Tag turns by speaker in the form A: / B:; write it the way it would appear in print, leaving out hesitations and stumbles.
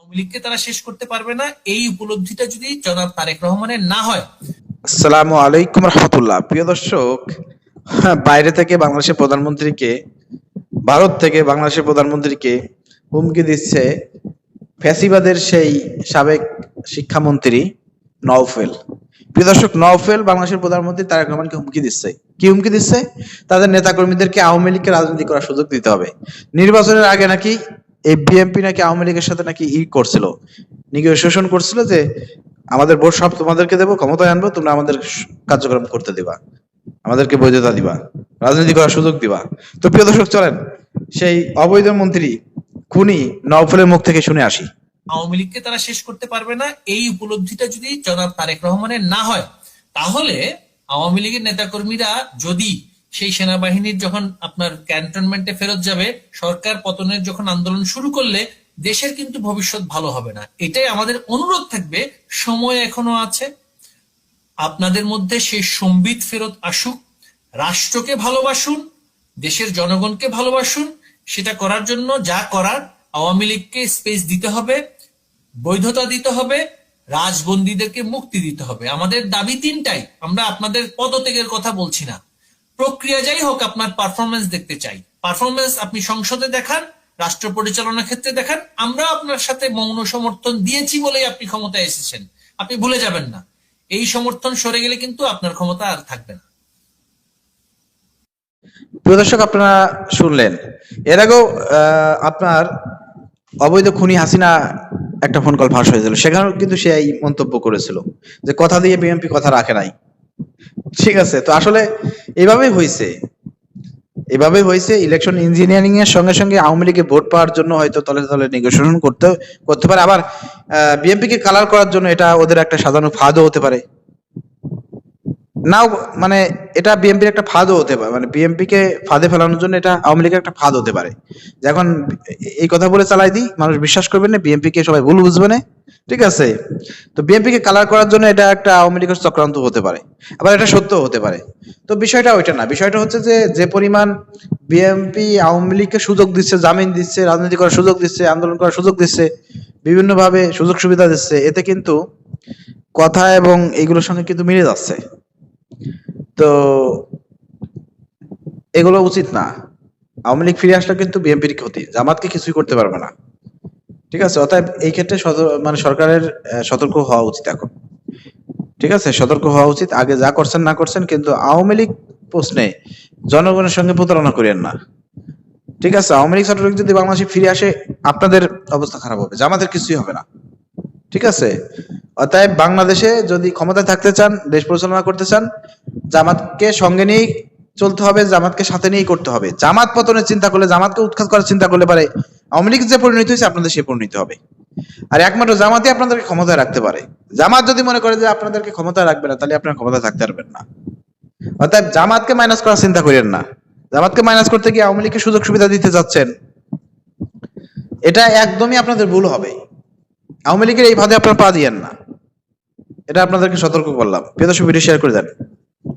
A: আওয়ামী লীগকে তারা শেষ করতে পারবে না, এই উপলব্ধিটা যদি জনাব তারেক রহমানের না হয়।
B: আসসালামু আলাইকুম রহমতুল্লাহ। প্রিয় দর্শক, বাইরে থেকে বাংলাদেশের প্রধানমন্ত্রীকে, ভারত থেকে বাংলাদেশের প্রধানমন্ত্রীকে হুমকি দিচ্ছে ফ্যাসিবাদের সেই সাবেক শিক্ষামন্ত্রী নওফেল। প্রিয় দর্শক, নওফেল বাংলাদেশের প্রধানমন্ত্রী তারেক রহমানকে হুমকি দিচ্ছে। কি হুমকি দিচ্ছে? তাদের নেতাকর্মীদেরকে আওয়ামী লীগকে রাজনীতি করার সুযোগ দিতে হবে। নির্বাচনের আগে নাকি এই বিএনপি নাকি আওয়ামী লীগের সাথে নাকি করছিল, নেগোসিয়েশন করছিল যে আমাদের ভোট সব তোমাদেরকে দেবো, ক্ষমতায় আনবো, তোমরা আমাদের কার্যক্রম করতে দিবা, আমাদেরকে বৈধতা দিবা, রাজনীতি করার সুযোগ দিবা। তো প্রিয় দর্শক, চলেন সেই অবৈধ মন্ত্রী খুনি নওফেলের মুখ থেকে শুনে আসি।
A: আওয়ামী লীগকে তারা শেষ করতে পারবে না, এই উপলব্ধিটা যদি জনাব তারেক রহমানের না হয়, তাহলে আওয়ামী লীগের নেতাকর্মীরা যদি সেই সেনাবাহিনীর যখন আপনার ক্যান্টনমেন্টে ফেরত যাবে, সরকার পতনের যখন আন্দোলন শুরু করলে দেশের কিন্তু ভবিষ্যৎ ভালো হবে না। এটাই আমাদের অনুরোধ থাকবে, সময় এখনো আছে, আপনাদের মধ্যে সেই সম্বিত ফেরত আসুক, রাষ্ট্রকে ভালোবাসুন, দেশের জনগণকে ভালোবাসুন। সেটা করার জন্য যা করার, আওয়ামী লীগকে স্পেস দিতে হবে, বৈধতা দিতে হবে, রাজবন্দীদেরকে মুক্তি দিতে হবে। আমাদের দাবি তিনটাই। আমরা আপনাদের পদত্যাগের কথা বলছি না, প্রক্রিয়া যাই হোক, আপনার পারফরমেন্স দেখতে চাই। পারফরমেন্স আপনি সংসদে দেখান, রাষ্ট্র পরিচালনার ক্ষেত্রে দেখান। আমরা আপনার সাথে মৌন সমর্থন দিয়েছি বলেই আপনি ক্ষমতায় এসেছেন, আপনি ভুলে যাবেন না। এই সমর্থন সরে গেলে কিন্তু আপনার ক্ষমতা আর থাকবে না।
B: প্রিয় দর্শক, আপনারা শুনলেন, এর আগেও আপনার অবৈধ খুনি হাসিনা একটা ফোন কল ফাঁস হয়েছিল, সেখানেও কিন্তু সে এই মন্তব্য করেছিল যে কথা দিয়ে বিএনপি কথা রাখে নাই। ঠিক আছে, তো আসলে এভাবেই হয়েছে ইলেকশন ইঞ্জিনিয়ারিং এর সঙ্গে সঙ্গে আওয়ামী লীগে ভোট পাওয়ার জন্য হয়তো তলে তলে নেগোসিয়েশন করতে পারে, আবার বিএনপি কে কালার করার জন্য এটা ওদের একটা সাধারণ ফাঁদও হতে পারে। নাও মানে এটা বিএনপির একটা ফাঁদও হতে পারে, মানে বিএনপি কে ফাঁদে ফেলানোর জন্য এটা আওয়ামী লীগের একটা ফাঁদ হতে পারে। যখন এই কথা বলে চালাই দিই, মানুষ বিশ্বাস করবে না, বিএনপি কে সবাই ভুল বুঝবে না। ঠিক আছে, তো বিএনপি কে কালার করার জন্য এটা একটা আওয়ামী লীগের চক্রান্ত হতে পারে, আবার এটা সত্য হতে পারে। তো বিষয়টা ওইটা না, বিষয়টা হচ্ছে যে যে পরিমাণ বিএনপি আওয়ামী লীগকে সুযোগ দিচ্ছে, জামিন দিচ্ছে, রাজনীতি করার সুযোগ দিচ্ছে, আন্দোলন করার সুযোগ দিচ্ছে, বিভিন্ন ভাবে সুযোগ সুবিধা দিচ্ছে, এতে কিন্তু কথা এবং এইগুলোর সঙ্গে কিন্তু মিলে যাচ্ছে। তো এগুলো উচিত না। আওয়ামী লীগ ফিরে আসলে কিন্তু বিএনপির ক্ষতি, জামাতকে কিছুই করতে পারবে না। ঠিক আছে, অতএব এই ক্ষেত্রে মানে সরকারের সতর্ক হওয়া উচিত এখন। ঠিক আছে, সতর্ক হওয়া উচিত। আগে যা করছেন না করছেন, কিন্তু আওয়ামী লীগ প্রশ্নে জনগণের সঙ্গে প্রতারণা করেন না। ঠিক আছে, আওয়ামী লীগ ছাত্রলীগ যদি বাংলাদেশে ফিরে আসে, আপনাদের অবস্থা খারাপ হবে, জামাতের কিছুই হবে না। ঠিক আছে, অতএব বাংলাদেশে যদি ক্ষমতায় থাকতে চান, দেশ পরিচালনা করতে চান, জামাতকে সঙ্গে নিয়ে চলতে হবে, জামাতকে সাথে নিয়েই করতে হবে। জামাত পতনের চিন্তা করলে, জামাতকে উৎখাত করার চিন্তা করলে পারে আওয়ামী লীগ যে পরিণতি হয়েছে আপনাদের সে পরিণতি হবে। আর একমাত্র জামাতই আপনাদেরকে ক্ষমতায় রাখতে পারে। জামাত যদি মনে করে যে আপনাদেরকে ক্ষমতায় রাখবে না, তাহলে আপনারা ক্ষমতায় থাকতে পারবেন না। অর্থাৎ জামাতকে মাইনাস করার চিন্তা করেন না। জামাতকে মাইনাস করতে গিয়ে আওয়ামী লীগকে সুযোগ সুবিধা দিতে যাচ্ছেন, এটা একদমই আপনাদের ভুল হবে। আওয়ামী লীগের এই ফাঁদে আপনারা পা দিয়েন না, এটা আপনাদেরকে সতর্ক করলাম। প্রিয় দর্শক, ভিডিও শেয়ার করে দেন।